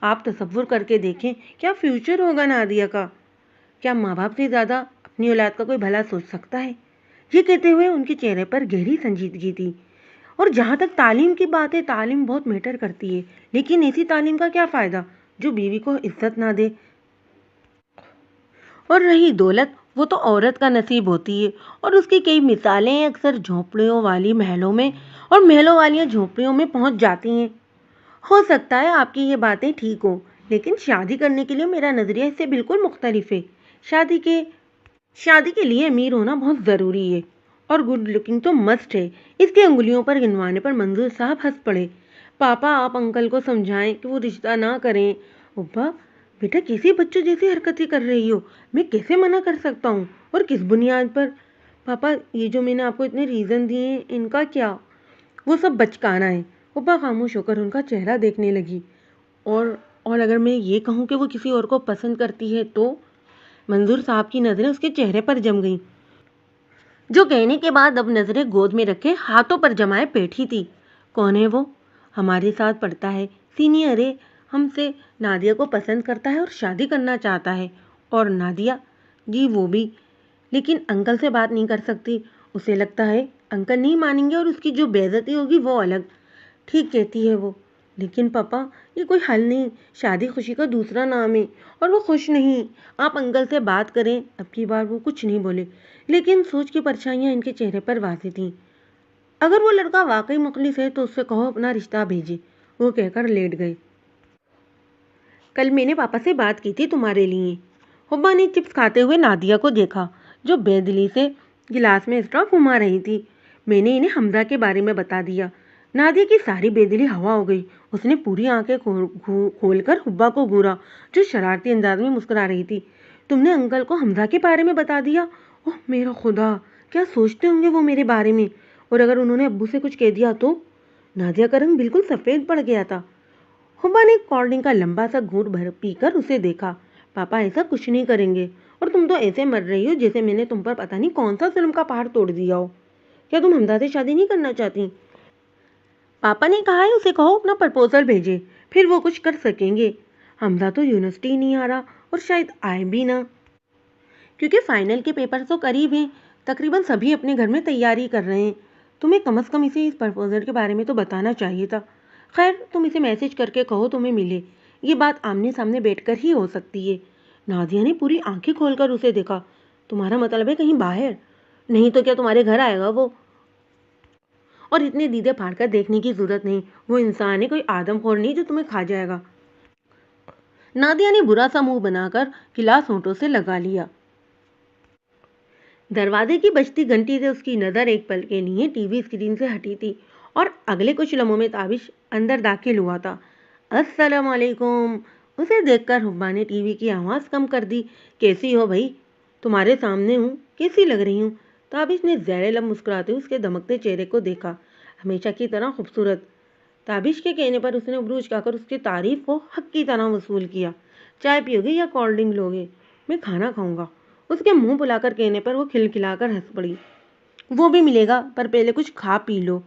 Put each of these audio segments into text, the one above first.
آپ تصور کر کے دیکھیں کیا فیوچر ہوگا نادیہ کا۔ کیا ماں باپ سے زیادہ اپنی اولاد کا کوئی بھلا سوچ سکتا ہے؟ یہ کہتے ہوئے ان کے چہرے پر گہری سنجیدگی تھی۔ اور جہاں تک تعلیم کی بات ہے، تعلیم بہت میٹر کرتی ہے، لیکن ایسی تعلیم کا کیا فائدہ جو بیوی کو عزت نہ دے۔ اور رہی دولت، وہ تو عورت کا نصیب ہوتی ہے، اور اس کی کئی مثالیں اکثر جھونپڑیوں والی محلوں میں اور محلوں والی جھونپڑیوں میں پہنچ جاتی ہیں۔ ہو سکتا ہے آپ کی یہ باتیں ٹھیک ہوں، لیکن شادی کرنے کے لیے میرا نظریہ اس سے بالکل مختلف ہے۔ شادی کے لیے امیر ہونا بہت ضروری ہے، اور گڈ لکنگ تو مسٹ ہے۔ اس کے انگلیوں پر گنوانے پر منظور صاحب ہنس پڑے۔ پاپا، آپ انکل کو سمجھائیں کہ وہ رشتہ نہ کریں۔ ابا، بیٹا کیسی بچوں جیسی حرکتیں کر رہی ہو، میں کیسے منع کر سکتا ہوں، اور کس بنیاد پر؟ پاپا، یہ جو میں نے آپ کو اتنے ریزن دیے ہیں، ان کا کیا؟ وہ سب بچکانا ہے۔ ابا خاموش ہو کر ان کا چہرہ دیکھنے لگی۔ اور اگر میں یہ کہوں کہ وہ کسی اور کو پسند کرتی ہے تو؟ منظور صاحب کی نظریں اس کے چہرے پر جم گئیں، جو کہنے کے بعد اب نظریں گود میں رکھے ہاتھوں پر جمائے بیٹھی تھی۔ کون ہے وہ؟ ہمارے ساتھ پڑھتا ہے، سینئر ہے ہم سے، نادیہ کو پسند کرتا ہے اور شادی کرنا چاہتا ہے۔ اور نادیہ؟ جی وہ بھی، لیکن انکل سے بات نہیں کر سکتی، اسے لگتا ہے انکل نہیں مانیں گے اور اس کی جو بے عزتی ہوگی وہ الگ۔ ٹھیک کہتی ہے وہ، لیکن پاپا یہ کوئی حل نہیں، شادی خوشی کا دوسرا نام ہے، اور وہ خوش نہیں۔ آپ انکل سے بات کریں۔ اب کی بار وہ کچھ نہیں بولے، لیکن سوچ کی پرچھائیاں ان کے چہرے پر واضح تھیں۔ اگر وہ لڑکا واقعی مخلص ہے تو اس سے کہو اپنا رشتہ بھیجے، وہ کہہ کر لیٹ گئے۔ کل میں نے پاپا سے بات کی تھی تمہارے لیے۔ حبا نے چپس کھاتے ہوئے نادیہ کو دیکھا، جو بے دلی سے گلاس میں اسٹرا گھما رہی تھی۔ میں نے انہیں حمزہ کے بارے میں بتا دیا۔ نادیہ کی ساری بے دلی ہوا ہو گئی۔ اس نے پوری آنکھیں کھول کر حبا کو گھورا، جو شرارتی انداز میں مسکرا رہی تھی۔ تم نے انکل کو حمزہ کے بارے میں بتا دیا؟ اوہ میرا خدا، کیا سوچتے ہوں گے وہ میرے بارے میں؟ اور اگر انہوں نے ابو سے کچھ کہہ دیا تو؟ نادیہ کا رنگ بالکل سفید پڑ گیا تھا۔ حبا نے کولڈ ڈرنک کا لمبا سا گھونٹ بھر پی کر اسے دیکھا۔ پاپا ایسا کچھ نہیں کریں گے، اور تم تو ایسے مر رہی ہو جیسے میں نے تم پر پتہ نہیں کون سا ظلم کا پہاڑ توڑ دیا ہو۔ کیا تم حمزہ سے شادی نہیں کرنا چاہتی؟ پاپا نے کہا ہے اسے کہو اپنا پرپوزل بھیجے، پھر وہ کچھ کر سکیں گے۔ حمزہ تو یونیورسٹی نہیں آ رہا، اور شاید آئے بھی نہ، کیونکہ فائنل کے پیپر تو قریب ہیں۔ تقریباً سبھی اپنے گھر میں تیاری کر رہے ہیں۔ تمہیں کم از کم اسے اس پرپوزل کے بارے میں تو بتانا چاہیے تھا۔ خیر، تم اسے میسج کر کے کہو تمہیں ملے، یہ بات آمنے سامنے بیٹھ کر ہی ہو سکتی ہے۔ نادیہ نے پوری آنکھیں کھول کر اسے دیکھا۔ تمہارا مطلب ہے کہیں باہر؟ نہیں تو کیا تمہارے گھر آئے گا وہ؟ اور اتنے دیدے پھاڑ کر دیکھنے کی ضرورت نہیں، وہ انسان ہے، کوئی آدم خور نہیں جو تمہیں کھا جائے گا۔ نادیہ نے برا سا منہ بنا کر گلاس ہونٹوں سے لگا لیا۔ دروازے کی بجتی گھنٹی سے اس کی نظر ایک پل کے لیے ٹی وی اسکرین سے ہٹی تھی، اور اگلے کچھ لمحوں میں تابش اندر داخل ہوا تھا۔ السلام علیکم۔ اسے دیکھ کر حبا نے ٹی وی کی آواز کم کر دی۔ کیسی ہو بھائی؟ تمہارے سامنے ہوں، کیسی لگ رہی ہوں؟ تابش نے زیر لب مسکراتے اس کے دمکتے چہرے کو دیکھا۔ ہمیشہ کی طرح خوبصورت۔ تابش کے کہنے پر اس نے عروج کھا کر اس کی تعریف کو حق کی طرح وصول کیا۔ چائے پیو گے یا کولڈ ڈرنک لو گے؟ میں کھانا کھاؤں گا۔ اس کے منہ بلا کر کہنے پر وہ کھلکھلا کر ہنس پڑی۔ وہ بھی ملے گا، پر پہلے کچھ کھا پی لو۔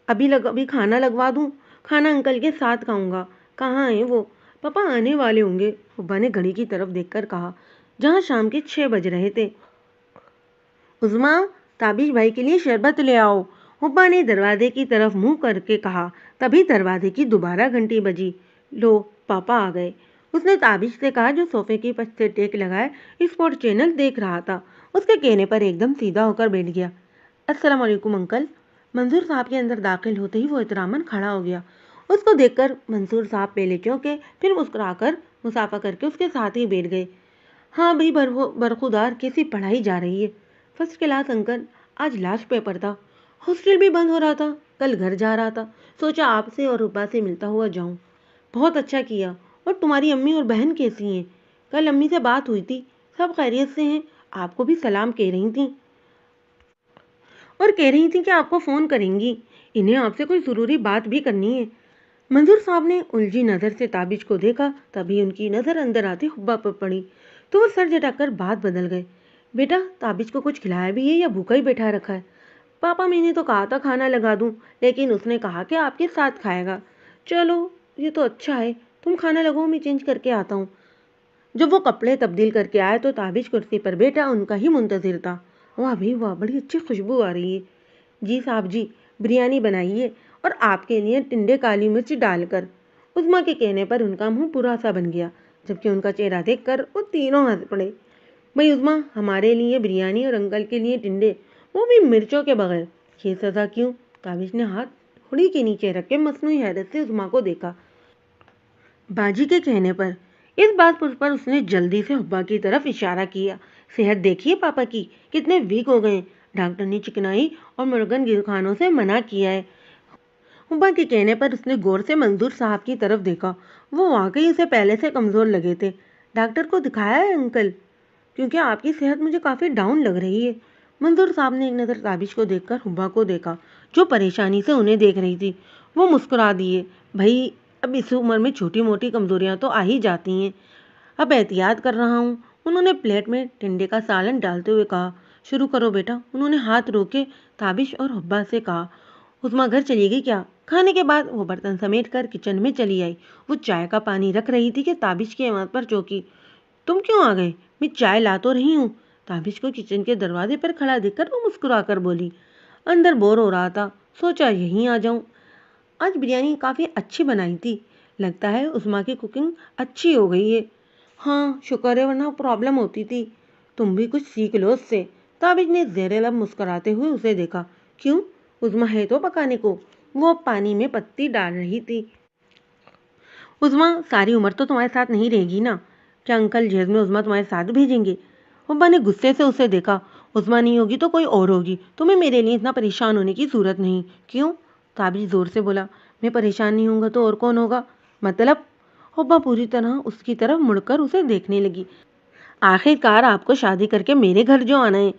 ابھی کھانا لگوا دوں؟ کھانا انکل کے ساتھ کھاؤں گا۔ کہاں ہیں وہ؟ پاپا آنے والے ہوں گے، حبا نے گھڑی کی طرف دیکھ کر کہا، جہاں شام کے 6 بج رہے تھے۔ عظمیٰ، تابش بھائی کے لیے شربت لے آؤ، حبا نے دروازے کی طرف منہ کر کے کہا۔ تبھی دروازے کی دوبارہ گھنٹی بجی۔ لو، پاپا آ گئے، اس نے تابش سے کہا، جو صوفے کی پشت سے ٹیک لگائے اسپورٹ چینل دیکھ رہا تھا۔ اس کے کہنے پر ایک دم سیدھا ہو کر بیٹھ گیا۔ السلام علیکم انکل۔ منظور صاحب کے اندر داخل ہوتے ہی وہ احتراماً کھڑا ہو گیا۔ اس کو دیکھ کر منظور صاحب پہلے چونکے، پھر مسکرا کر مسافہ کر کے اس کے ساتھ ہی بیٹھ گئے۔ ہاں بھائی برخودار، کیسی پڑھائی جا رہی ہے؟ فرسٹ کلاس انکل، آج لاسٹ پیپر تھا، ہاسٹل بھی بند ہو رہا تھا، کل گھر جا رہا تھا، سوچا آپ سے اور حبا سے ملتا ہوا جاؤں۔ بہت اچھا کیا۔ اور تمہاری امی اور بہن کیسی ہیں؟ کل امی سے بات ہوئی تھی، سب خیریت سے ہیں، آپ کو بھی سلام کہہ رہی تھیں، اور کہہ رہی تھیں کہ آپ کو فون کریں گی، انہیں آپ سے کوئی ضروری بات بھی کرنی ہے۔ منظور صاحب نے الجھی نظر سے تابش کو دیکھا، تبھی ان کی نظر اندر آتی حبا پر پڑی، تو وہ سر جھٹک کر بات بدل گئے۔ بیٹا، تابش کو کچھ کھلایا بھی ہے یا بھوکا ہی بیٹھا رکھا ہے؟ پاپا، میں نے تو کہا تھا کھانا لگا دوں، لیکن اس نے کہا کہ آپ کے ساتھ کھائے گا۔ چلو، یہ تو اچھا ہے، تم کھانا لگو، میں چینج کر کے آتا ہوں۔ جب وہ کپڑے تبدیل کر کے آئے تو تابش کرسی پر بیٹھا ان کا ہی منتظر تھا۔ واہ بھائی واہ، بڑی اچھی خوشبو آ رہی ہے۔ جی صاحب جی، بریانی بنائیے اور آپ کے لیے ٹنڈے کالی مرچ ڈال کر۔ عظمیٰ کے کہنے پر ان کا منہ پورا سا بن گیا، جبکہ ان کا چہرہ دیکھ کر وہ تینوں ہنس پڑے۔ بھائی عظمیٰ، ہمارے لیے بریانی اور انکل کے لیے ٹنڈے، وہ بھی مرچوں کے بغیر۔ یہ سزا کیوں؟ تابش نے ہاتھ کھڑی کے نیچے رکھ کے مصنوعی حیرت سے عظمیٰ کو دیکھا۔ باجی کے کہنے پر اس بات پر اس نے جلدی سے حبا کی طرف اشارہ کیا۔ صحت دیکھیے پاپا کی، کتنے ویک ہو گئے، ڈاکٹر نے چکنائی اور مرغن گیر کھانوں سے منع کیا ہے۔ حبا کے کہنے پر اس نے غور سے منظور صاحب کی طرف دیکھا۔ وہ واقعی اسے پہلے سے کمزور لگے تھے۔ ڈاکٹر کو دکھایا ہے انکل؟ کیونکہ آپ کی صحت مجھے کافی ڈاؤن لگ رہی ہے۔ منظور صاحب نے ایک نظر تابش کو دیکھ کر حبا کو دیکھا، جو پریشانی سے انہیں دیکھ رہی تھی۔ وہ مسکرا دیے۔ بھائی اب اس عمر میں چھوٹی موٹی کمزوریاں تو آ ہی جاتی ہیں، اب احتیاط کر رہا ہوں۔ انہوں نے پلیٹ میں ٹنڈے کا سالن ڈالتے ہوئے کہا۔ شروع کرو بیٹا، انہوں نے ہاتھ روکے تابش اور حبا سے کہا۔ عظمیٰ گھر چلی گئی کیا؟ کھانے کے بعد وہ برتن سمیٹ کر کچن میں چلی آئی۔ وہ چائے کا پانی رکھ رہی تھی کہ تابش کی آواز پر چونکی۔ تم کیوں آ گئے؟ میں چائے لا تو رہی ہوں۔ تابش کو کچن کے دروازے پر کھڑا دیکھ کر وہ مسکرا کر بولی۔ اندر بور ہو رہا تھا، سوچا یہیں آ جاؤں۔ آج بریانی کافی اچھی بنائی تھی، لگتا ہے عظمیٰ کی کوکنگ اچھی ہو گئی ہے۔ ہاں شکر ہے، ورنہ پرابلم ہوتی تھی۔ تم بھی کچھ سیکھ لو اس سے۔ تابش نے زیر لب مسکراتے ہوئے اسے دیکھا۔ کیوں؟ عظمیٰ ہے تو پکانے کو۔ وہ اب پانی میں پتی ڈال رہی تھی۔ عظمیٰ ساری عمر تو تمہارے ساتھ نہیں رہے گی نا؟ کیا انکل جہیز میں عظمیٰ تمہارے ساتھ بھیجیں گے؟ حبا نے غصے سے اسے دیکھا۔ عظمیٰ نہیں ہوگی تو کوئی اور ہوگی، تمہیں میرے لیے اتنا پریشان ہونے کی ضرورت نہیں۔ کیوں؟ تابش زور سے بولا۔ میں پریشان نہیں ہوں گا تو اور کون ہوگا؟ مطلب؟ حبا پوری طرح اس کی طرف مڑ کر اسے دیکھنے لگی۔ آخر کار آپ کو شادی کر کے میرے گھر جو آنا ہے،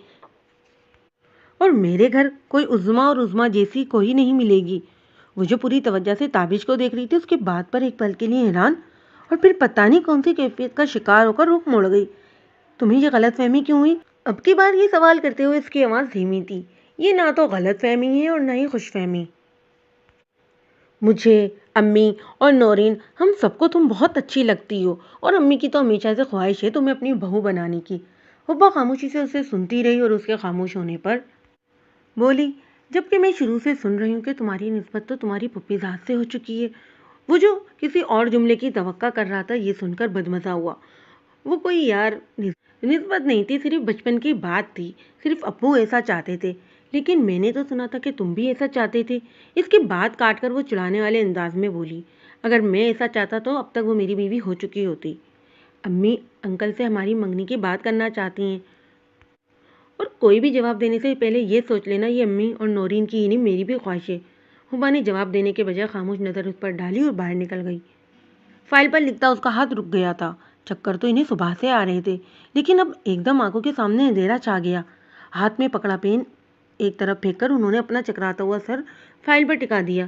اور میرے گھر کوئی عظمیٰ اور عظمیٰ جیسی کوئی نہیں ملے گی۔ وہ جو پوری توجہ سے تابش کو دیکھ رہی تھی، اس کی بات پر ایک پل کے لیے حیران اور پھر پتہ نہیں کون سی کیفیت کا شکار ہو کر رخ موڑ گئی۔ تمہیں یہ غلط فہمی کیوں ہوئی؟ اب کی بار یہ سوال کرتے ہوئے اس کی آواز دھیمی تھی۔ یہ نہ تو غلط فہمی ہے اور نہ ہی خوش فہمی۔ مجھے، امی اور نورین، ہم سب کو تم بہت اچھی لگتی ہو، اور امی کی تو ہمیشہ سے خواہش ہے تمہیں اپنی بہو بنانے کی۔ حبا خاموشی سے اسے سنتی رہی اور اس کے خاموش ہونے پر بولی، جبکہ میں شروع سے سن رہی ہوں کہ تمہاری نسبت تو تمہاری پھپھی ذات سے ہو چکی ہے۔ وہ جو کسی اور جملے کی توقع کر رہا تھا، یہ سن کر بدمزہ ہوا۔ وہ کوئی یار نسبت نہیں تھی، صرف بچپن کی بات تھی، صرف ابو ایسا چاہتے تھے۔ لیکن میں نے تو سنا تھا کہ تم بھی ایسا چاہتے تھے۔ اس کی بات کاٹ کر وہ چڑھانے والے انداز میں بولی، اگر میں ایسا چاہتا تو اب تک وہ میری بیوی ہو چکی ہوتی۔ امی انکل سے ہماری منگنی کی بات کرنا چاہتی ہیں، اور کوئی بھی جواب دینے سے پہلے یہ سوچ لینا یہ امی اور نورین کی ہی نہیں، میری بھی خواہش ہے۔ حبا نے جواب دینے کے بجائے خاموش نظر اس پر ڈالی اور باہر نکل گئی۔ فائل پر لکھتا اس کا ہاتھ رک گیا تھا۔ چکر تو انہیں صبح سے آ رہے تھے، لیکن اب ایک دم آنکھوں کے سامنے اندھیرا چھا گیا۔ ہاتھ میں پکڑا پین ایک طرف پھینک کر انہوں نے اپنا چکراتا ہوا سر فائل پر ٹکا دیا۔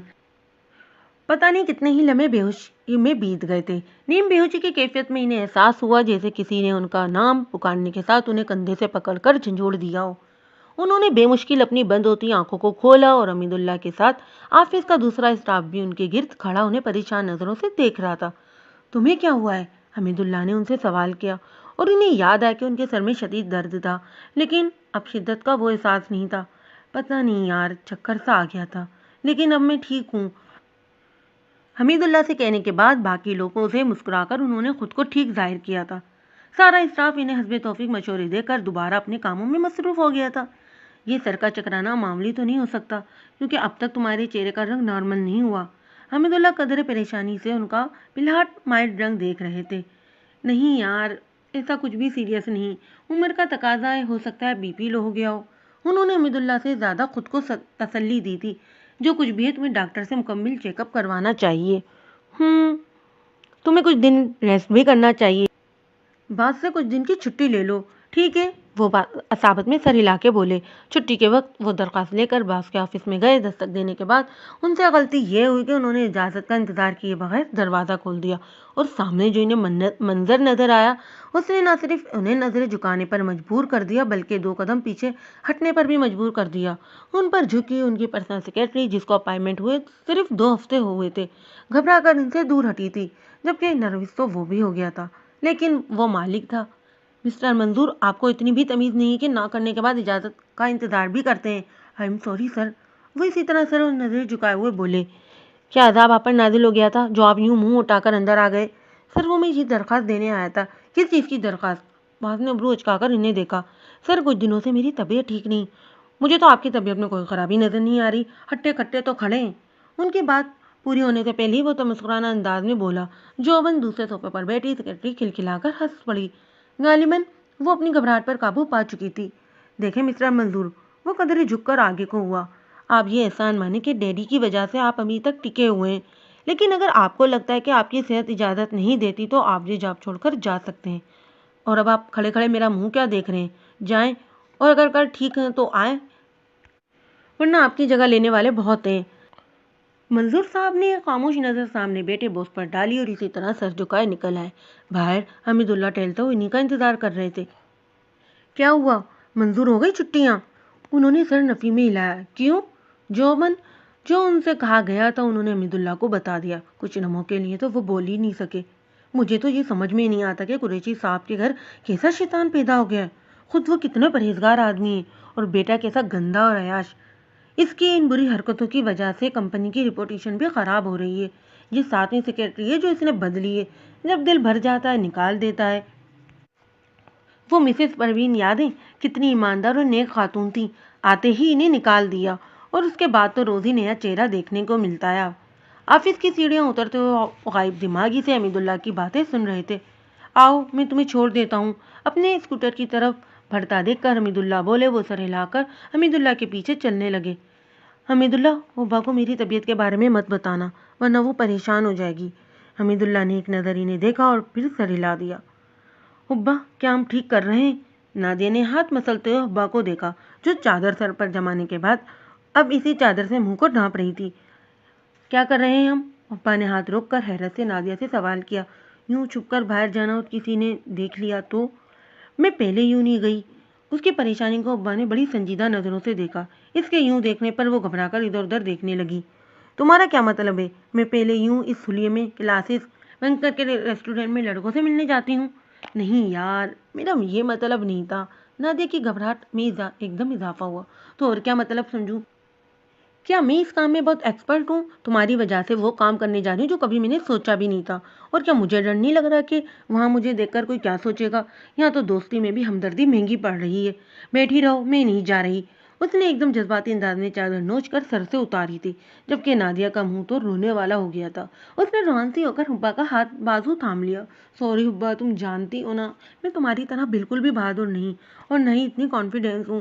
پتہ نہیں کتنے ہی لمحے بے ہوشی میں بیت گئے تھے۔ نیم بے ہوشی کی کیفیت میں انہیں احساس ہوا جیسے کسی نے ان کا نام پکارنے کے ساتھ انہیں کندھے سے پکڑ کر جھنجھوڑ دیا ہو۔ انہوں نے بے مشکل اپنی بند ہوتی آنکھوں کو کھولا اور حمید اللہ کے ساتھ آفس کا دوسرا اسٹاف بھی ان کے گرد کھڑا انہیں پریشان نظروں سے دیکھ رہا تھا۔ تمہیں کیا ہوا ہے؟ حمید اللہ نے ان سے سوال کیا، اور انہیں یاد آیا کہ ان کے سر میں شدید درد تھا، لیکن اب شدت کا وہ احساس نہیں تھا۔ پتہ نہیں یار، چکر سا آ گیا تھا، لیکن اب میں ٹھیک ہوں۔ حمید اللہ سے کہنے کے بعد باقی لوگوں سے مسکرا کر انہوں نے خود کو ٹھیک ظاہر کیا تھا۔ سارا اسٹاف انہیں حسب توفیق مشورے دے کر دوبارہ اپنے کاموں میں مصروف ہو گیا تھا۔ یہ سر کا چکرانا معمولی تو نہیں ہو سکتا، کیونکہ اب تک تمہارے چہرے کا رنگ نارمل نہیں ہوا۔ حمید اللہ قدر پریشانی سے ان کا پلہاٹ مائل رنگ دیکھ رہے تھے۔ نہیں یار، ایسا کچھ بھی سیریس نہیں، عمر کا تقاضا ہے، ہو سکتا ہے بی پی لو ہو گیا ہو۔ انہوں نے حمید اللہ سے زیادہ خود کو تسلی دی تھی۔ جو کچھ بھی ہے تمہیں ڈاکٹر سے مکمل چیک اپ کروانا چاہیے۔ تمہیں کچھ دن ریسٹ بھی کرنا چاہیے، بعد سے کچھ دن کی چھٹی لے لو۔ ٹھیک ہے، وہ اصابت میں سر ہلا کے بولے۔ چھٹی کے وقت وہ درخواست لے کر باس کے آفس میں گئے۔ دستک دینے کے بعد ان سے غلطی یہ ہوئی کہ انہوں نے اجازت کا انتظار کیے بغیر دروازہ کھول دیا، اور سامنے جو انہیں منظر نظر آیا اس نے نہ صرف انہیں نظریں جھکانے پر مجبور کر دیا بلکہ 2 قدم پیچھے ہٹنے پر بھی مجبور کر دیا۔ ان پر جھکی ان کی پرسنل سیکرٹری، جس کو اپائنٹمنٹ ہوئے صرف 2 ہفتے ہوئے تھے، گھبرا کر ان سے دور ہٹی تھی۔ جبکہ نروس تو وہ بھی ہو گیا تھا، لیکن وہ مالک تھا۔ مسٹر منظور، آپ کو اتنی بھی تمیز نہیں ہے کہ نہ کرنے کے بعد اجازت کا انتظار بھی کرتے ہیں؟ I am sorry sir. وہ اسی طرح سر اور نظر جھکائے ہوئے بولے۔ کیا عذاب آپ پر نازل ہو گیا تھا جو آپ یوں منہ اٹھا کر اندر آ گئے؟ سر وہ میں یہ درخواست دینے آیا تھا۔ کس چیز کی درخواست؟ باز نے ابرو اچکا کر انہیں دیکھا۔ سر کچھ دنوں سے میری طبیعت ٹھیک نہیں، مجھے تو آپ کی طبیعت میں کوئی خرابی نظر نہیں آ رہی، ہٹے کٹے تو کھڑے ہیں۔ ان کی بات پوری ہونے سے پہلے ہی وہ تو مسکرانہ انداز میں بولا۔ جوبن دوسرے صوفے پر بیٹھی سیکرٹری کھلکھلا کر ہنس پڑی۔ غالباً وہ اپنی گھبراہٹ پر قابو پا چکی تھی۔ دیکھیں مسٹر منظور، وہ قدرے جھک کر آگے کو ہوا، آپ یہ احسان مانیں کہ ڈیڈی کی وجہ سے آپ ابھی تک ٹکے ہوئے ہیں، لیکن اگر آپ کو لگتا ہے کہ آپ کی صحت اجازت نہیں دیتی تو آپ یہ جاب چھوڑ کر جا سکتے ہیں۔ اور اب آپ کھڑے کھڑے میرا منہ کیا دیکھ رہے ہیں؟ جائیں، اور اگر کل ٹھیک ہیں تو آئیں، ورنہ آپ کی جگہ لینے والے بہت ہیں۔ منظور صاحب نے خاموش نظر سامنے بیٹے بوس پر ڈالی اور اسی طرح سر جھکائے نکل آئے۔ باہر حمید اللہ ٹہلتے ہوئے انہیں کا انتظار کر رہے تھے۔ کیا ہوا؟ منظور ہو گئی چھٹیاں؟ انہوں نے سر نفی میں ہلایا۔ کیوں؟ جوبن، جو ان سے کہا گیا تھا انہوں نے حمید اللہ کو بتا دیا۔ کچھ لمحوں کے لیے تو وہ بول ہی نہیں سکے۔ مجھے تو یہ سمجھ میں نہیں آتا کہ قریشی صاحب کے گھر کیسا شیطان پیدا ہو گیا ہے۔ خود وہ کتنے پرہیزگار آدمی ہیں اور بیٹا کیسا گندا اور عیاش۔ اس کی ان بری حرکتوں کی وجہ سے کمپنی کی ریپوٹیشن بھی خراب ہو رہی ہے۔ یہ 7ویں سیکرٹری ہے جو اس نے بدلی ہے، جب دل بھر جاتا ہے نکال دیتا ہے۔ وہ مسز پروین یاد ہیں؟ کتنی ایماندار اور نیک خاتون تھیں، آتے ہی انہیں نکال دیا، اور اس کے بعد تو روز ہی نیا چہرہ دیکھنے کو ملتا ہے۔ آفس کی سیڑھیاں اترتے ہوئے غائب دماغی سے حمید اللہ کی باتیں سن رہے تھے۔ آؤ میں تمہیں چھوڑ دیتا ہوں۔ اپنے اسکوٹر کی طرف بڑھتا دیکھ کر حمید اللہ بولے۔ وہ سر ہلا کر حمید اللہ کے پیچھے چلنے لگے۔ حمید اللہ، ابا کو میری طبیعت کے بارے میں مت بتانا ورنہ وہ پریشان ہو جائے گی۔ حمید اللہ نے ایک نظر انہیں دیکھا اور پھر سر ہلا دیا۔ ابا کیا ہم ٹھیک کر رہے ہیں؟ نادیہ نے ہاتھ مسلتے ہوئے ابا کو دیکھا جو چادر سر پر جمانے کے بعد اب اسی چادر سے منہ کو ڈھانپ رہی تھی۔ کیا کر رہے ہیں ہم؟ ابا نے ہاتھ روک کر حیرت سے نادیہ سے سوال کیا۔ یوں چھپ کر باہر جانا اور کسی نے دیکھ لیا تو؟ میں پہلے یوں نہیں گئی۔ اس کی پریشانی کو ابا نے بڑی سنجیدہ نظروں سے دیکھا۔ اس کے یوں دیکھنے پر وہ گھبرا کر ادھر ادھر دیکھنے لگی۔ تمہارا کیا مطلب ہے؟ میں پہلے یوں اس حلیے میں کلاسز بنک کر کے ریسٹورینٹ میں لڑکوں سے ملنے جاتی ہوں؟ نہیں یار، میرا یہ مطلب نہیں تھا۔ نادیہ کی گھبراہٹ میں ایک دم اضافہ ہوا۔ تو اور کیا مطلب سمجھوں؟ کیا میں اس کام میں بہت ایکسپرٹ ہوں؟ تمہاری وجہ سے وہ کام کرنے جا رہی ہوں جو کبھی میں نے سوچا بھی نہیں تھا۔ اور کیا مجھے ڈر نہیں لگ رہا کہ وہاں مجھے دیکھ کر کوئی کیا سوچے گا؟ یہاں تو دوستی میں بھی ہمدردی مہنگی پڑ رہی ہے۔ بیٹھی رہو، میں نہیں جا رہی۔ اس نے ایک دم جذباتی انداز میں چادر نوچ کر سر سے اتاری تھی، جبکہ نادیہ کا منہ تو رونے والا ہو گیا تھا۔ اس نے روانسی ہو کر حبا کا ہاتھ بازو تھام لیا۔ سوری حبا، تم جانتی ہو نا میں تمہاری طرح بالکل بھی بہادر نہیں اور نہ ہی اتنی کانفیڈینس ہوں۔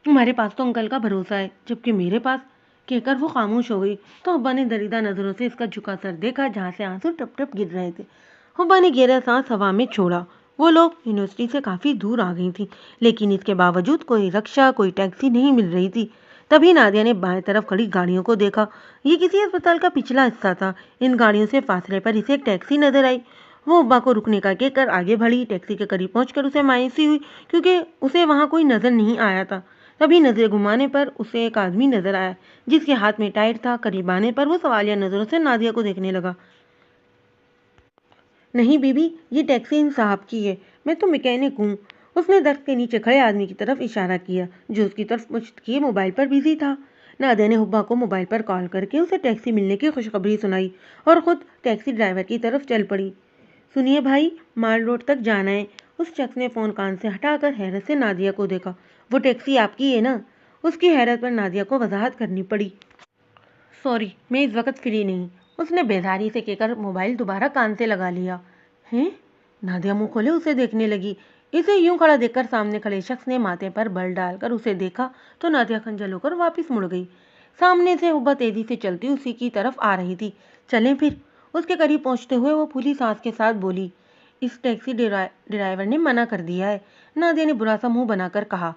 تمہارے پاس تو انکل کا بھروسہ ہے، جبکہ میرے پاس… کہہ کر وہ خاموش ہو گئی تو حبا نے دریدہ نظروں سے اس کا جھکا سر دیکھا جہاں سے آنسو ٹپ ٹپ گر رہے تھے۔ حبا نے گہرا سانس ہوا میں چھوڑا۔ وہ لوگ یونیورسٹی سے کافی دور آ گئی تھی، لیکن اس کے باوجود کوئی رکشا کوئی ٹیکسی نہیں مل رہی تھی۔ تبھی نادیہ نے بائیں طرف کھڑی گاڑیوں کو دیکھا۔ یہ کسی اسپتال کا پچھلا حصہ تھا۔ ان گاڑیوں سے فاصلے پر اسے ایک ٹیکسی نظر آئی۔ وہ حبا کو رکنے کا کہہ کر آگے بڑھی۔ ٹیکسی کے قریب پہنچ کر اسے مایوسی ہوئی کیونکہ اسے وہاں کوئی نظر نہیں آیا تھا۔ تبھی نظر گھمانے پر اسے ایک آدمی نظر آیا جس کے ہاتھ میں ٹائر تھا۔ قریب آنے پر وہ سوالیہ نظروں سے نادیہ کو دیکھنے لگا۔ نہیں بی بی، یہ ٹیکسی ان صاحب کی ہے، میں تو میکینک ہوں۔ اس نے درخت کے نیچے کھڑے آدمی کی طرف اشارہ کیا جو اس کی طرف مشت کیے موبائل پر بزی تھا۔ نادیہ نے حبا کو موبائل پر کال کر کے اسے ٹیکسی ملنے کی خوشخبری سنائی اور خود ٹیکسی ڈرائیور کی طرف چل پڑی۔ سنیے بھائی، مال روڈ تک جانا ہے۔ اس شخص نے فون کان سے ہٹا کر حیرت سے نادیہ کو دیکھا۔ وہ ٹیکسی آپ کی ہے نا؟ اس کی حیرت پر نادیہ کو وضاحت کرنی پڑی۔ سوری، میں اس وقت فری نہیں، اس نے بیزاری سے کہہ کر موبائل دوبارہ کان سے لگا لیا۔ ہیں؟ نادیہ منہ کھولے اسے دیکھنے لگی۔ اسے یوں کھڑا دیکھ کر سامنے کھڑے شخص نے ماتھے پر بل ڈال کر اسے دیکھا تو نادیہ خنجل ہو کر واپس مڑ گئی۔ سامنے سے حبا تیزی سے چلتی اسی کی طرف آ رہی تھی۔ چلیں پھر، اس کے قریب پہنچتے ہوئے وہ پھولی سانس کے ساتھ بولی۔ اس ٹیکسی ڈرائیور نے منع کر دیا ہے، نادیہ نے برا سا منہ بنا کر کہا۔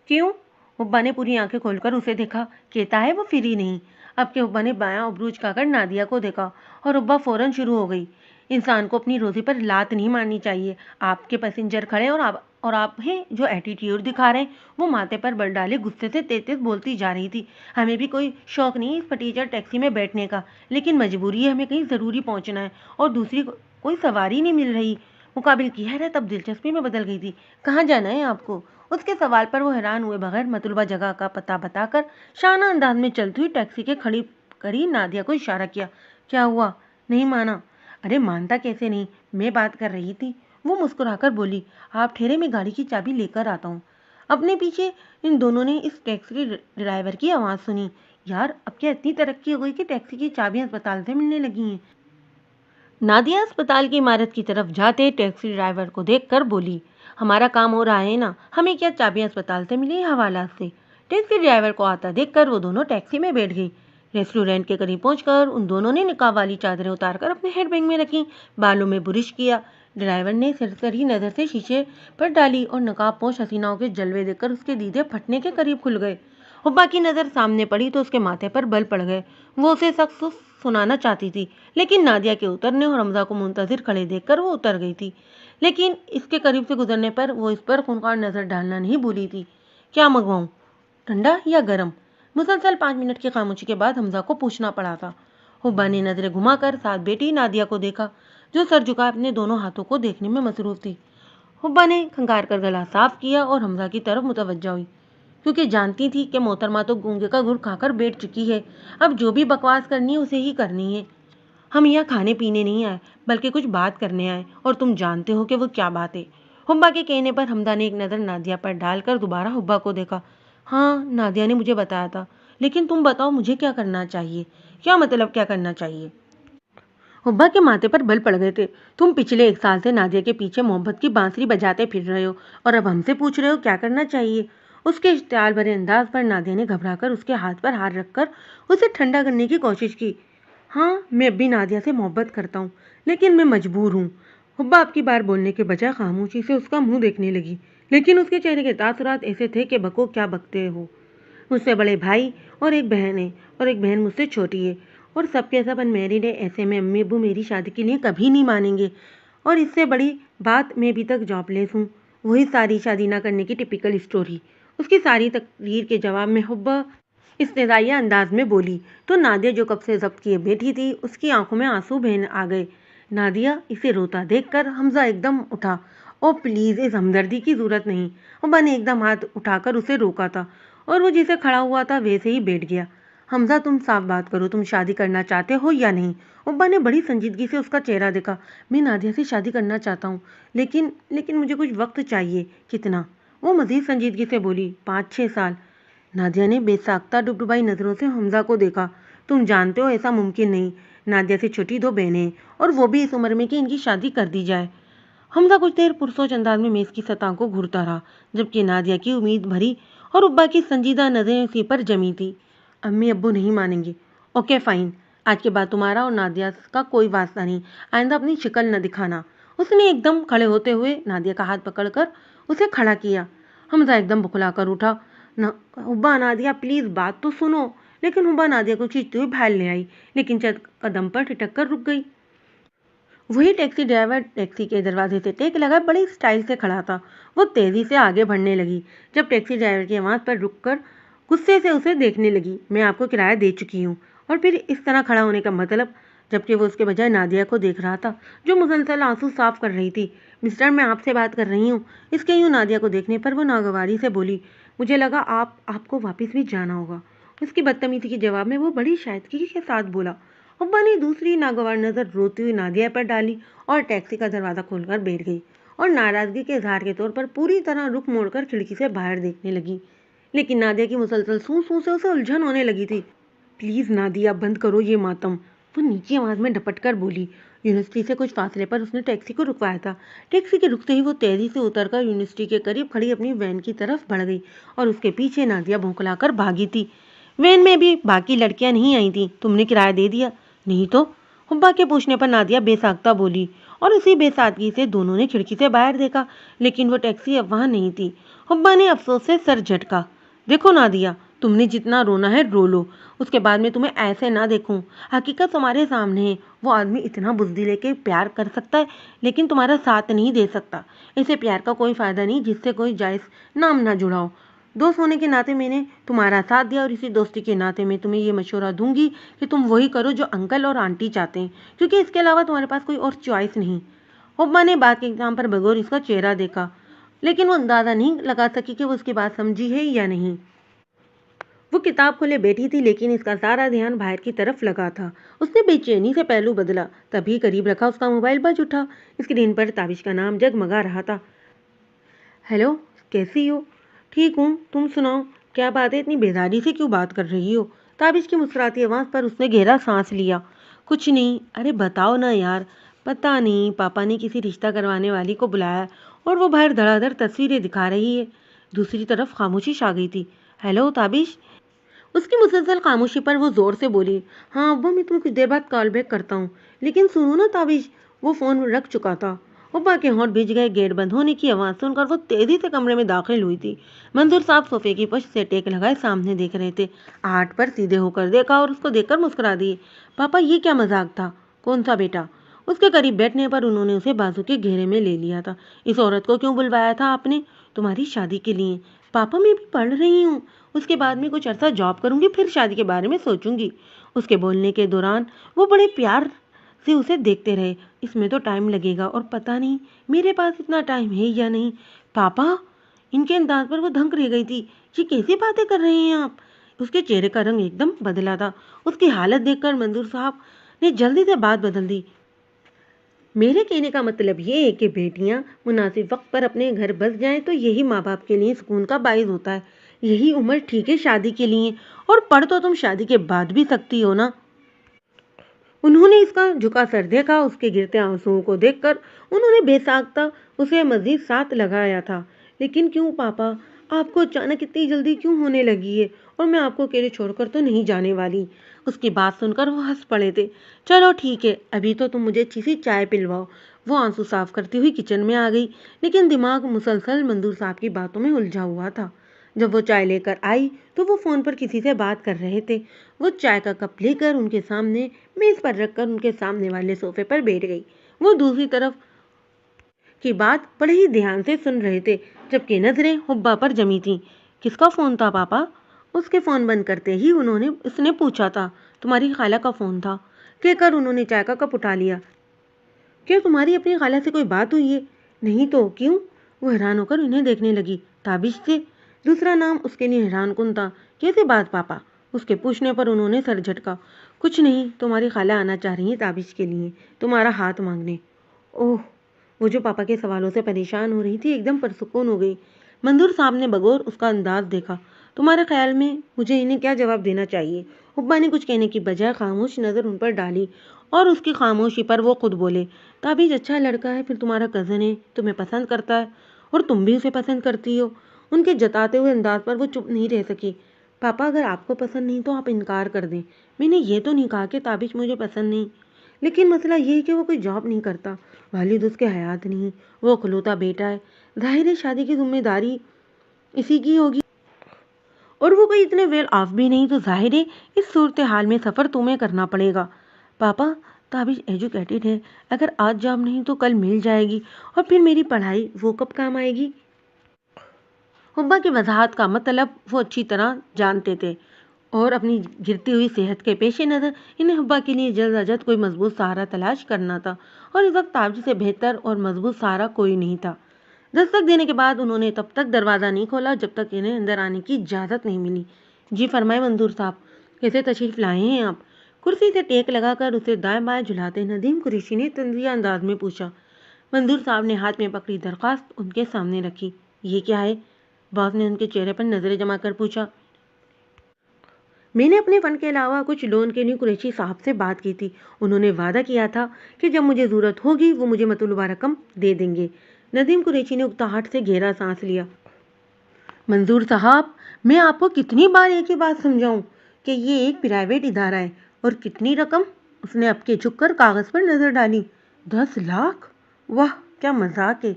کیوں؟ حبا نے پوری آنکھیں کھول کر اسے دیکھا۔ کہتا ہے وہ فری نہیں۔ اب کے حبا نے بایاں ابرو اچکا کر نادیہ کو دیکھا اور حبا فوراً شروع ہو گئی۔ انسان کو اپنی روزی پر لات نہیں مارنی چاہیے۔ آپ کے پیسنجر کھڑے اور آپ ہیں جو ایٹیٹیوڈ دکھا رہے ہیں۔ وہ ماتھے پر بل ڈالے غصے سے تیز تیز بولتی جا رہی تھی۔ ہمیں بھی کوئی شوق نہیں اس پٹیچر ٹیکسی میں بیٹھنے کا، لیکن مجبوری ہے، ہمیں کہیں ضروری پہنچنا ہے اور دوسری کوئی سواری نہیں مل رہی۔ مقابل کی حیرت اب دلچسپی میں بدل گئی تھی۔ کہاں جانا ہے آپ کو؟ اس کے سوال پر وہ حیران ہوئے بغیر مطلوبہ جگہ کا پتہ بتا کر شانہ انداز میں چلتی ہوئی ٹیکسی کے کھڑی کری نادیہ کو اشارہ کیا۔ کیا ہوا؟ نہیں مانا؟ ارے مانتا کیسے نہیں، میں بات کر رہی تھی۔ وہ مسکرا کر بولی، آپ ٹھہرے، میں گاڑی کی چابی لے کر آتا ہوں۔ اپنے پیچھے ان دونوں نے اس ٹیکسی ڈرائیور کی آواز سنی۔ یار اب کیا اتنی ترقی ہو گئی کہ ٹیکسی کی چابیاں اسپتال سے ملنے لگی ہیں؟ نادیہ اسپتال کی عمارت کی طرف جاتے ٹیکسی ڈرائیور کو دیکھ کر بولی، ہمارا کام ہو رہا ہے نا، ہمیں کیا چابیاں اسپتال سے ملی حوالات سے؟ ٹیکسی ڈرائیور کو آتا دیکھ کر وہ دونوں ٹیکسی میں بیٹھ گئی۔ ریسٹورینٹ کے قریب پہنچ کر ان دونوں نے نقاب والی چادریں اتار کر اپنے ہینڈ بیگ میں رکھیں، بالوں میں برش کیا۔ ڈرائیور نے سرسری نظر سے شیشے پر ڈالی اور نقاب پوش حسیناؤں کے جلوے دیکھ کر اس کے دیدے پھٹنے کے قریب کھل گئے۔ حبا کی نظر سامنے پڑی تو اس کے ماتھے پر بل پڑ گئے۔ وہ اسے سخت سنانا چاہتی تھی، لیکن نادیہ کے اترنے اور حمزہ کو منتظر کھڑے دیکھ کر وہ اتر گئی تھی، لیکن اس کے قریب سے گزرنے پر وہ اس پر خونخوار نظر ڈالنا نہیں بھولی تھی۔ کیا منگواؤں، ٹھنڈا یا گرم؟ مسلسل 5 منٹ کی خاموشی کے بعد حمزہ کو پوچھنا پڑا تھا۔ حبا نے نظریں گھما کر ساتھ بیٹی نادیہ کو دیکھا، جو سر جھکا اپنے دونوں ہاتھوں کو دیکھنے میں مصروف تھی۔ حبا نے کھنگار کر گلا صاف کیا اور حمزہ کی طرف متوجہ ہوئی، کیونکہ جانتی تھی کہ محترمہ تو گونگے کا گڑ کھا کر بیٹھ چکی ہے، اب جو بھی بکواس کرنی ہے اسے ہی کرنی ہے۔ ہم یہاں کھانے پینے نہیں آئے بلکہ کچھ بات کرنے آئے، اور تم جانتے ہو کہ وہ کیا بات ہے۔ حبا کے کہنے پر حمزہ نے ایک نظر نادیہ پر ڈال کر دوبارہ حبا کو دیکھا۔ ہاں نادیہ نے مجھے بتایا تھا، لیکن تم بتاؤ مجھے کیا کرنا چاہیے؟ کیا مطلب کیا کرنا چاہیے؟ حبا کے ماتھے پر بل پڑ گئے تھے۔ تم پچھلے 1 سال سے نادیہ کے پیچھے محبت کی بانسری بجاتے پھر رہے ہو، اور اب ہم سے پوچھ رہے ہو کیا کرنا چاہیے؟ اس کے اشتعال بھرے انداز پر نادیہ نے گھبرا کر اس کے ہاتھ پر ہاتھ رکھ کر اسے ٹھنڈا کرنے کی کوشش کی۔ ہاں میں اب بھی نادیہ سے محبت کرتا ہوں، لیکن میں مجبور ہوں۔ حبا اب کی بار بولنے کے بجائے خاموشی سے اس کا منہ دیکھنے لگی، لیکن اس کے چہرے کے تاثرات ایسے تھے کہ بکو کیا بکتے ہو۔ مجھ سے بڑے بھائی اور ایک بہن ہے، اور ایک بہن مجھ سے چھوٹی ہے، اور سب کے سب انمیرڈ ہے۔ ایسے میں امی ابو میری شادی کے لیے کبھی نہیں مانیں گے، اور اس سے بڑی بات میں ابھی تک جاب لیس ہوں۔ وہی ساری شادی نہ کرنے کی ٹپیکل اسٹوری۔ اس کی ساری تقریر کے جواب میں حبا استدعائیہ انداز میں بولی تو نادیہ جو کب سے ضبط کیے بیٹھی تھی اس کی آنکھوں میں آنسو بہنے آ گئے۔ نادیہ اسے روتا دیکھ کر حمزہ ایک دم اٹھا۔ او پلیز، اس ہمدردی کی ضرورت نہیں۔ حبا نے ایک دم ہاتھ اٹھا کر اسے روکا تھا، اور وہ جیسے کھڑا ہوا تھا ویسے ہی بیٹھ گیا۔ حمزہ تم صاف بات کرو، تم شادی کرنا چاہتے ہو یا نہیں؟ حبا نے بڑی سنجیدگی سے اس کا چہرہ دیکھا۔ میں نادیہ سے شادی کرنا چاہتا ہوں، لیکن مجھے کچھ وقت چاہیے۔ کتنا؟ وہ مزید سنجیدگی سے بولی، 5-6 سال۔ نادیہ نے بے ساختہ ڈبڈبائی نظروں سے حمزہ کو دیکھا۔ تم جانتے ہو ایسا ممکن نہیں، نادیہ سے چھوٹی 2 بہنیں ہیں، اور وہ بھی اس عمر میں کہ ان کی شادی کر دی جائے۔ حمزہ کچھ دیر پرسوچ انداز میں میز کی سطح کو گھورتا رہا، جبکہ نادیہ کی امید بھری اور حبا کی سنجیدہ نظریں اسی پر جمی تھی۔ امی ابو نہیں مانیں گے؟ اوکے فائن، آج کے بعد تمہارا اور نادیہ کا کوئی واسطہ نہیں، آئندہ اپنی شکل نہ دکھانا۔ اس نے ایک دم کھڑے ہوتے ہوئے نادیہ کا ہاتھ پکڑ کر اسے کھڑا کیا۔ حمزہ ایک دم بکھلا کر اٹھا۔ حبا نادیہ پلیز بات تو سنو۔ لیکن حبا نادیہ کو کھینچتی ہوئی باہر لے آئی، لیکن چند قدم پر ٹھٹک کر رک گئی۔ وہی ٹیکسی ڈرائیور ٹیکسی کے دروازے سے ٹیک لگا بڑی اسٹائل سے کھڑا تھا۔ وہ تیزی سے آگے بڑھنے لگی، جب ٹیکسی ڈرائیور کی آواز پر رک کر غصے سے اسے دیکھنے لگی۔ میں آپ کو کرایہ دے چکی ہوں، اور پھر اس طرح کھڑا ہونے کا مطلب؟ جبکہ وہ اس کے بجائے نادیہ کو دیکھ رہا تھا، جو مسلسل آنسو صاف کر رہی تھی۔ مسٹر، میں آپ سے بات کر رہی ہوں۔ اس کے یوں نادیہ کو دیکھنے پر وہ ناگواری سے بولی، مجھے لگا آپ کو واپس بھی جانا ہوگا۔ اس کی بدتمیزی کے جواب میں وہ بڑی شائستگی کے ساتھ بولا۔ حبا نے دوسری ناگوار نظر روتی ہوئی نادیہ پر ڈالی اور ٹیکسی کا دروازہ کھول کر بیٹھ گئی، اور ناراضگی کے اظہار کے طور پر پوری طرح رخ موڑ کر کھڑکی سے باہر دیکھنے لگی۔ لیکن نادیہ کی مسلسل سوں سوں سے اسے الجھن ہونے لگی تھی۔ پلیز نادیہ، بند کرو یہ ماتم، وہ نیچی آواز میں ڈپٹ کر بولی۔ یونیورسٹی سے کچھ فاصلے پر اس نے ٹیکسی کو رکوایا تھا۔ ٹیکسی کے رکتے ہی وہ تیزی سے اتر کر یونیورسٹی کے قریب کھڑی اپنی وین کی طرف بڑھ گئی، اور اس کے پیچھے نادیہ بھونکلا کر بھاگی تھی۔ وین میں بھی باقی لڑکیاں نہیں آئی تھیں۔ تم نے کرایہ دے دیا؟ نہیں تو، حبا کے پوچھنے پر نادیہ بے ساختہ بولی، اور اسی بے سادگی سے دونوں نے کھڑکی سے باہر دیکھا، لیکن وہ ٹیکسی اب وہاں نہیں تھی۔ حبا نے افسوس سے سر جھٹکا۔ دیکھو نادیہ، تم نے جتنا رونا ہے رو لو، اس کے بعد میں تمہیں ایسے نہ دیکھوں۔ حقیقت تمہارے سامنے ہے، وہ آدمی اتنا بزدل ہے کہ پیار کر سکتا ہے لیکن تمہارا ساتھ نہیں دے سکتا۔ اسے پیار کا کوئی فائدہ نہیں جس سے کوئی جائز نام نہ جڑا ہو۔ دوست ہونے کے ناطے میں نے تمہارا ساتھ دیا، اور اسی دوستی کے ناطے میں تمہیں یہ مشورہ دوں گی کہ تم وہی کرو جو انکل اور آنٹی چاہتے ہیں، کیونکہ اس کے علاوہ تمہارے پاس کوئی اور چوائس نہیں۔ حبا نے بات کے اختتام پر بغور اس کا چہرہ دیکھا، لیکن وہ اندازہ نہیں لگا سکی کہ وہ اس کی بات سمجھی ہے یا نہیں۔ وہ کتاب کھولے بیٹھی تھی لیکن اس کا سارا دھیان باہر کی طرف لگا تھا۔ اس نے بے چینی سے پہلو بدلا، تبھی قریب رکھا اس کا موبائل بج اٹھا۔ اسکرین پر تابش کا نام جگمگا رہا تھا۔ ہیلو، کیسی ہو؟ ٹھیک ہوں، تم سناؤ، کیا بات ہے، اتنی بیداری سے کیوں بات کر رہی ہو؟ تابش کی مسکراتی آواز پر اس نے گہرا سانس لیا۔ کچھ نہیں، ارے بتاؤ نا یار۔ پتہ نہیں، پاپا نے کسی رشتہ کروانے والی کو بلایا اور وہ باہر دھڑا دھڑ تصویریں دکھا رہی ہے۔ دوسری طرف خاموشی چھا گئی تھی۔ ہیلو تابش؟ اس کی مسلسل خاموشی پر وہ زور سے بولی، ہاں ابا، میں تمہیں کچھ دیر بعد کال بیک کرتا ہوں، لیکن سنو نا تابش۔ وہ فون رکھ چکا تھا۔ ابا کے ہونٹ بھیج گئے۔ گیٹ بند ہونے کی آواز سن کر وہ تیزی سے کمرے میں داخل ہوئی تھی۔ منظور صاحب صوفے کی پشت سے ٹیک لگائے سامنے دیکھ رہے تھے۔ آہٹ پر سیدھے ہو کر دیکھا اور اس کو دیکھ کر مسکرا دیے۔ پاپا، یہ کیا مذاق تھا؟ کون سا بیٹا؟ اس کے قریب بیٹھنے پر انہوں نے اسے بازو کے گھیرے میں لے لیا تھا۔ اس عورت کو کیوں بلوایا تھا آپ نے؟ تمہاری شادی کے لیے۔ پاپا، میں بھی پڑھ رہی ہوں، اس کے بعد میں کچھ عرصہ جاب کروں گی، پھر شادی کے بارے میں سوچوں گی۔ اس کے بولنے کے دوران وہ بڑے پیار سے اسے دیکھتے رہے۔ اس میں تو ٹائم لگے گا اور پتہ نہیں میرے پاس اتنا ٹائم ہے یا نہیں۔ پاپا؟ ان کے انداز پر وہ دھنک رہ گئی تھی۔ یہ کیسی باتیں کر رہے ہیں آپ؟ اس کے چہرے کا رنگ ایک دم بدلا تھا۔ اس کی حالت دیکھ کر منظور صاحب نے جلدی سے بات بدل دی۔ میرے کہنے کا مطلب یہ ہے کہ بیٹیاں مناسب وقت پر اپنے گھر بس جائیں تو یہی ماں باپ کے لیے سکون کا باعث ہوتا ہے۔ یہی عمر ٹھیک ہے شادی کے لیے، اور پڑھ تو تم شادی کے بعد بھی سکتی ہو نا۔ انہوں نے اس کا جھکا سر دیکھا۔ اس کے گرتے آنسوؤں کو دیکھ کر انہوں نے بے ساختہ اسے مزید ساتھ لگایا تھا۔ لیکن کیوں پاپا؟ آپ کو اچانک اتنی جلدی کیوں ہونے لگی ہے؟ اور میں آپ کو اکیلے چھوڑ کر تو نہیں جانے والی۔ اس کی بات سن کر وہ ہنس پڑے تھے۔ چلو ٹھیک ہے، ابھی تو تم مجھے اچھی سی چائے پلواؤ۔ وہ آنسو صاف کرتی ہوئی کچن میں آ گئی، لیکن دماغ مسلسل منظور صاحب کی باتوں میں الجھا ہوا تھا۔ جب وہ چائے لے کر آئی تو وہ فون پر کسی سے بات کر رہے تھے۔ وہ چائے کا کپ لے کر ان کے سامنے میز پر رکھ کر ان کے سامنے والے صوفے پر بیٹھ گئی۔ وہ دوسری طرف کی بات بڑے ہی دھیان سے سن رہے تھے، جبکہ نظریں حبا پر جمی تھیں۔ کس کا فون تھا پاپا؟ اس کے فون بند کرتے ہی اس نے پوچھا تھا۔ تمہاری خالہ کا فون تھا، کہہ کر انہوں نے چائے کا کپ اٹھا لیا۔ کیا تمہاری اپنی خالہ سے کوئی بات ہوئی ہے؟ نہیں تو کیوں؟ وہ حیران ہو کر انہیں دیکھنے لگی۔ تابش سے؟ دوسرا نام اس کے لیے حیران کن تھا۔ کیسے بات پاپا؟ اس کے پوچھنے پر انہوں نے سر جھٹکا۔ کچھ نہیں، تمہاری خالہ آنا چاہ رہی ہیں تابش کے لیے، تمہارا ہاتھ مانگنے۔ اوہ! وہ جو پاپا کے سوالوں سے پریشان ہو رہی تھی ایک دم پرسکون ہو گئی۔ منظور صاحب نے بغور اس کا انداز دیکھا۔ تمہارے خیال میں مجھے انہیں کیا جواب دینا چاہیے؟ حبا نے کچھ کہنے کی بجائے خاموش نظر ان پر ڈالی، اور اس کی خاموشی پر وہ خود بولے، تابش اچھا لڑکا ہے، پھر تمہارا کزن ہے، تمہیں پسند کرتا ہے اور تم بھی اسے پسند کرتی ہو۔ ان کے جتاتے ہوئے انداز پر وہ چپ نہیں رہ سکی۔ پاپا، اگر آپ کو پسند نہیں تو آپ انکار کر دیں۔ میں نے یہ تو نہیں کہا کہ تابش مجھے پسند نہیں، لیکن مسئلہ یہ ہے کہ وہ کوئی جاب نہیں کرتا، والد اس کے حیات نہیں، وہ اکلوتا بیٹا ہے، ظاہر ہے شادی کی ذمہ داری اسی کی ہوگی، اور وہ کوئی اتنے ویل آف بھی نہیں، تو ظاہر ہے اس صورتحال میں سفر تمہیں کرنا پڑے گا۔ پاپا، تابش ایجوکیٹڈ ہے، اگر آج جاب نہیں تو کل مل جائے گی، اور پھر میری پڑھائی وہ کب کام آئے گی؟ حبا کی وضاحت کا مطلب وہ اچھی طرح جانتے تھے، اور اپنی گرتی ہوئی صحت کے پیش نظر انہیں حبا کے لیے جلد از جلد کوئی مضبوط سہارا تلاش کرنا تھا، اور اس وقت تابش سے بہتر اور مضبوط سہارا کوئی نہیں تھا۔ دستک دینے کے بعد انہوں نے تب تک دروازہ نہیں کھولا جب تک انہیں اندر آنے کی اجازت نہیں ملی۔ جی فرمائے منظور صاحب، کیسے تشریف لائے ہیں آپ؟ کرسی سے ٹیک لگا کر اسے دائیں بائیں جھلاتے ندیم قریشی نے طنزیہ انداز میں پوچھا۔ منظور صاحب نے ہاتھ میں پکڑی درخواست ان کے سامنے رکھی۔ یہ کیا ہے؟ باس نے ان کے چہرے پر نظریں جما کر پوچھا۔ میں نے اپنے فن کے علاوہ کچھ لون کے لیے قریشی صاحب سے بات کی تھی، انہوں نے وعدہ کیا تھا کہ جب مجھے ضرورت ہوگی وہ مجھے مطلوبہ رقم دے دیں گے۔ ندیم قریشی نے اکتاہٹ سے گہرا سانس لیا۔ منظور صاحب، میں آپ کو کتنی بار ایک ہی بات سمجھاؤں کہ یہ ایک پرائیویٹ ادارہ ہے، اور کتنی رقم؟ اس نے اب کے جھک کر کاغذ پر نظر ڈالی۔ 10 لاکھ؟ واہ، کیا مذاق ہے!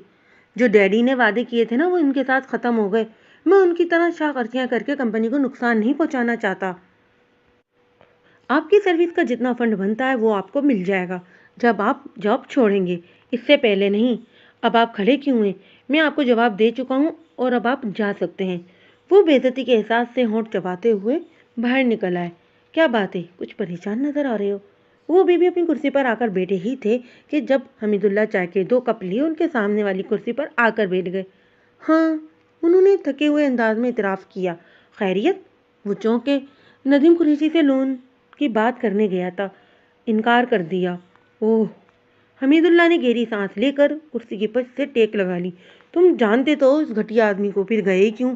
جو ڈیڈی نے وعدے کیے تھے نا وہ ان کے ساتھ ختم ہو گئے۔ میں ان کی طرح شاہ خرچیاں کر کے کمپنی کو نقصان نہیں پہنچانا چاہتا۔ آپ کی سروس کا جتنا فنڈ بنتا ہے وہ آپ کو مل جائے گا جب آپ جاب چھوڑیں گے، اس سے پہلے نہیں۔ اب آپ کھڑے کیوں ہیں؟ میں آپ کو جواب دے چکا ہوں اور اب آپ جا سکتے ہیں۔ وہ بے عزتی کے احساس سے ہونٹ چباتے ہوئے باہر نکل آئے۔ کیا بات ہے، کچھ پریشان نظر آ رہے ہو؟ وہ بھی اپنی کرسی پر آ کر بیٹھے ہی تھے کہ جب حمید اللہ چائے کے 2 کپ لیے ان کے سامنے والی کرسی پر آ کر بیٹھ گئے۔ ہاں، انہوں نے تھکے ہوئے انداز میں اعتراف کیا۔ خیریت؟ وہ چونکے۔ ندیم قریشی سے لون کی بات کرنے گیا تھا، انکار کر دیا۔ اوہ! حمید اللہ نے گہری سانس لے کر کرسی کی پشت سے ٹیک لگا لی۔ تم جانتے تو اس گھٹیا آدمی کو پھر گئے کیوں؟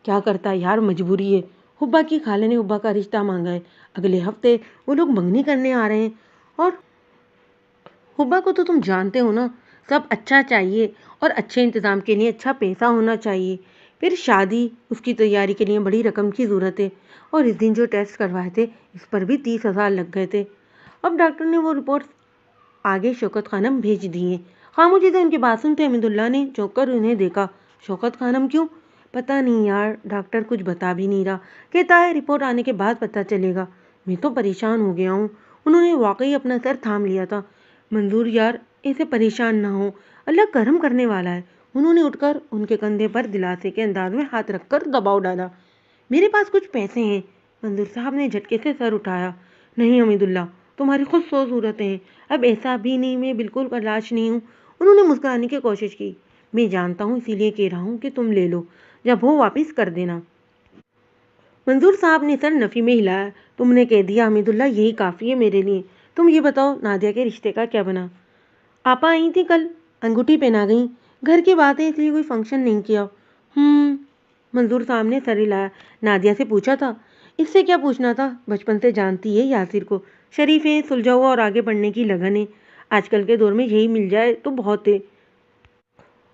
کیا کرتا یار، مجبوری ہے۔ حبا کی خالہ نے حبا کا رشتہ مانگا ہے، اگلے ہفتے وہ لوگ منگنی کرنے آ رہے ہیں، اور حبا کو تو تم جانتے ہو نا، سب اچھا چاہیے اور اچھے انتظام کے لیے اچھا پیسہ ہونا چاہیے۔ پھر شادی، اس کی تیاری کے لیے بڑی رقم کی ضرورت ہے، اور اس دن جو ٹیسٹ کروائے تھے اس پر بھی 30,000 لگ گئے تھے۔ اب ڈاکٹر نے وہ رپورٹس آگے شوکت خانم بھیج دی ہیں۔ خاموشی سے ان کی بات سنتے حمید اللہ نے چونک کر انہیں دیکھا۔ شوکت خانم کیوں؟ پتہ نہیں یار، ڈاکٹر کچھ بتا بھی نہیں رہا، کہتا ہے رپورٹ آنے کے بعد پتہ چلے گا۔ میں تو پریشان ہو گیا ہوں۔ انہوں نے واقعی اپنا سر تھام لیا تھا۔ منظور یار، ایسے پریشان نہ ہو، اللہ کرم کرنے والا ہے۔ انہوں نے اٹھ کر ان کے کندھے پر دلاسے کے انداز میں ہاتھ رکھ کر دباؤ ڈالا۔ میرے پاس کچھ پیسے ہیں۔ منظور صاحب نے جھٹکے سے سر اٹھایا۔ نہیں حمید اللہ، تمہاری خود سو صورتیں ہیں، اب ایسا بھی نہیں، میں بالکل لاش نہیں ہوں۔ انہوں نے مسکرانے کی کوشش کی۔ میں جانتا ہوں، اسی لیے کہہ رہا ہوں کہ تم لے لو، جب ہو واپس کر دینا۔ منظور صاحب نے سر نفی میں ہلایا۔ تم نے کہہ دیا حمید اللہ، یہی کافی ہے میرے لیے۔ تم یہ بتاؤ، نادیہ کے رشتے کا کیا بنا؟ آپا آئی تھی کل، انگوٹھی پہنا گئیں، گھر کی بات ہے اس لیے کوئی فنکشن نہیں کیا۔ منظور صاحب نے سر ہلایا۔ نادیہ سے پوچھا تھا؟ اس سے کیا پوچھنا تھا، بچپن سے جانتی ہے یاسر کو، شریف ہے، سلجھا ہوا اور آگے بڑھنے کی لگن ہے۔ آج کل کے دور میں یہی مل جائے تو بہت ہے۔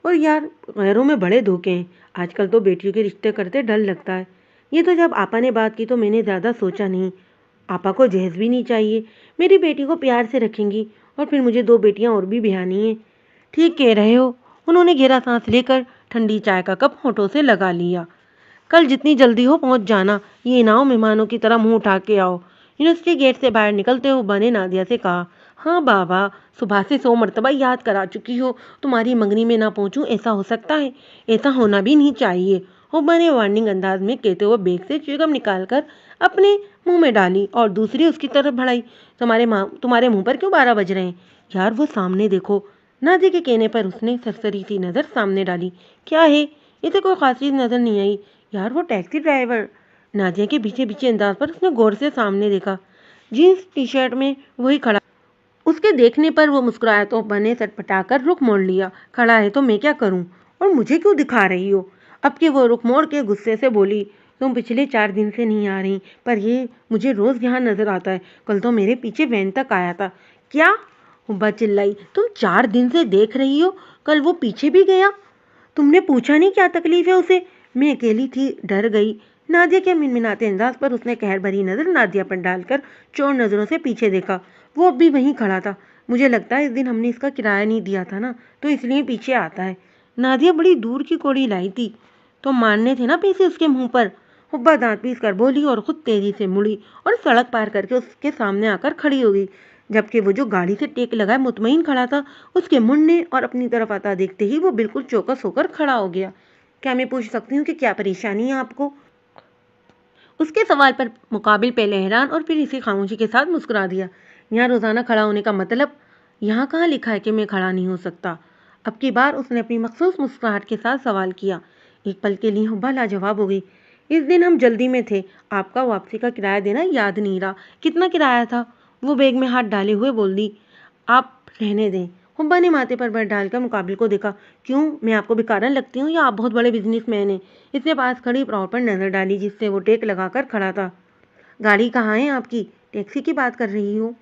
اور یار، غیروں میں بڑے دھوکے ہیں، آج کل تو بیٹیوں کے رشتے کرتے ڈر لگتا ہے۔ یہ تو جب آپا نے بات کی تو میں نے زیادہ سوچا نہیں۔ آپا کو جہیز بھی نہیں چاہیے، میری بیٹی کو پیار سے رکھیں گی، اور پھر مجھے 2 بیٹیاں اور بھی بیانی ہیں۔ ٹھیک کہہ رہے ہو۔ انہوں نے گہرا سانس لے کر ٹھنڈی چائے کا کپ ہونٹوں سے لگا لیا۔ کل جتنی جلدی ہو پہنچ جانا، یہ نہ ہو مہمانوں کی طرح منہ اٹھا کے آؤ۔ یونیورسٹی گیٹ سے باہر نکلتے حبا نے نادیہ سے کہا۔ ہاں بابا، صبح سے 100 مرتبہ یاد کرا چکی ہو، تمہاری منگنی میں نہ پہنچوں ایسا ہو سکتا ہے؟ ایسا ہونا بھی نہیں چاہیے، حبا نے وارننگ انداز میں کہتے ہوئے بیگ سے چیوگم نکال کر اپنے منہ میں ڈالی اور دوسری اس کی طرف بڑھائی۔ تمہارے منہ پر کیوں 12 بج رہے ہیں؟ یار وہ سامنے دیکھو۔ نادیہ کے کہنے پر اس نے سرسری سی نظر سامنے ڈالی۔ کیا ہے؟ اسے کوئی خاص چیز نظر نہیں آئی۔ یار وہ ٹیکسی ڈرائیور۔ نادیہ کے پیچھے انداز پر اس نے غور سے سامنے دیکھا۔ جینس ٹی شرٹ میں وہی کھڑا۔ اس کے دیکھنے پر وہ مسکرایا تو حبا نے سر پٹا کر رخ موڑ لیا۔ کھڑا ہے تو میں کیا کروں، اور مجھے کیوں دکھا رہی ہو؟ اب کہ وہ رخ موڑ کے غصے سے بولی۔ تم پچھلے 4 دن سے نہیں آ رہی، پر یہ مجھے روز یہاں نظر آتا ہے، کل تو میرے پیچھے وین تک آیا تھا۔ کیا؟ حبا چلائی۔ تم 4 دن سے دیکھ رہی ہو، کل وہ پیچھے بھی گیا؟ تم نے پوچھا نہیں کیا تکلیف ہے اسے؟ میں اکیلی تھی، ڈر گئی۔ نادیہ کے منمناتے انداز پر اس نے قہر بھری نظر نادیہ پر ڈال کر چور نظروں سے پیچھے دیکھا۔ وہ اب بھی وہیں کھڑا تھا۔ مجھے لگتا ہے اس دن ہم نے اس کا کرایہ نہیں دیا تھا نا، تو اس لیے پیچھے آتا ہے۔ نادیہ بڑی دور کی کوڑی لائی تھی، تو مارنے تھے نا پیسے اس کے منہ پر۔ حبا دانت پیس کر بولی اور خود تیزی سے مڑی اور سڑک پار کر کے اس کے سامنے آ کر کھڑی ہو گئی، جبکہ وہ جو گاڑی سے ٹیک لگائے مطمئن کھڑا تھا، اس کے مڑنے اور اپنی طرف آتا دیکھتے ہی وہ بالکل چوکس ہو کر کھڑا ہو گیا۔ کیا میں پوچھ سکتی ہوں کہ کیا پریشانی ہے آپ کو؟ اس کے سوال پر مقابل پہلے حیران اور پھر اسی خاموشی کے ساتھ مسکرا دیا۔ یہاں روزانہ کھڑا ہونے کا مطلب؟ یہاں کہاں لکھا ہے کہ میں کھڑا نہیں ہو سکتا؟ اب کی بار اس نے اپنی مخصوص مسکراہٹ کے ساتھ سوال کیا۔ ایک پل کے لیے حبا لاجواب ہو گئی۔ اس دن ہم جلدی میں تھے، آپ کا واپسی کا کرایہ دینا یاد نہیں رہا۔ کتنا کرایہ تھا؟ وہ بیگ میں ہاتھ ڈالے ہوئے بول دی۔ آپ رہنے دیں۔ حبا نے ماتھے پر بر ڈال کر مقابل کو دیکھا۔ کیوں، میں آپ کو بھکارن لگتی ہوں یا آپ بہت بڑے بزنس مین ہیں؟ اس نے پاس کھڑی پراؤ پر نظر ڈالی جس سے وہ ٹیک لگا کر کھڑا تھا۔ گاڑی کہاں ہے آپ کی؟ ٹیکسی کی بات کر رہی ہوں؟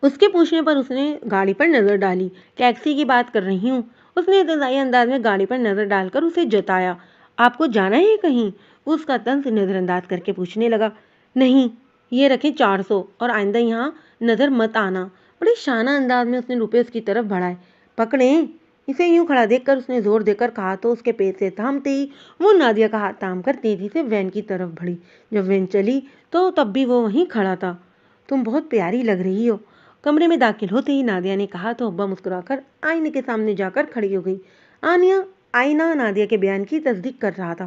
اس کے پوچھنے پر اس نے گاڑی پر نظر ڈالی۔ ٹیکسی کی بات کر رہی ہوں، اس نے ابتدائی انداز میں گاڑی پر نظر ڈال کر اسے جتایا۔ آپ کو جانا ہے کہیں؟ وہ اس کا طنز نظر انداز کر کے پوچھنے لگا۔ نہیں، یہ رکھیں 400 اور آئندہ یہاں نظر مت آنا۔ بڑے شانہ انداز میں اس نے روپے اس کی طرف بڑھائے۔ پکڑیں۔ اسے یوں کھڑا دیکھ کر اس نے زور دے کر کہا تو اس کے پیٹ سے تھامتے ہی وہ نادیہ کا ہاتھ تھام کر تیزی سے وین کی طرف بڑھی۔ جب وین چلی تو تب بھی وہ وہیں کھڑا تھا۔ تم بہت پیاری لگ رہی ہو، کمرے میں داخل ہوتے ہی نادیہ نے کہا تو ابا مسکرا کر آئینے کے سامنے جا کر کھڑی ہو گئی۔ آئینہ نادیہ کے بیان کی تصدیق کر رہا تھا۔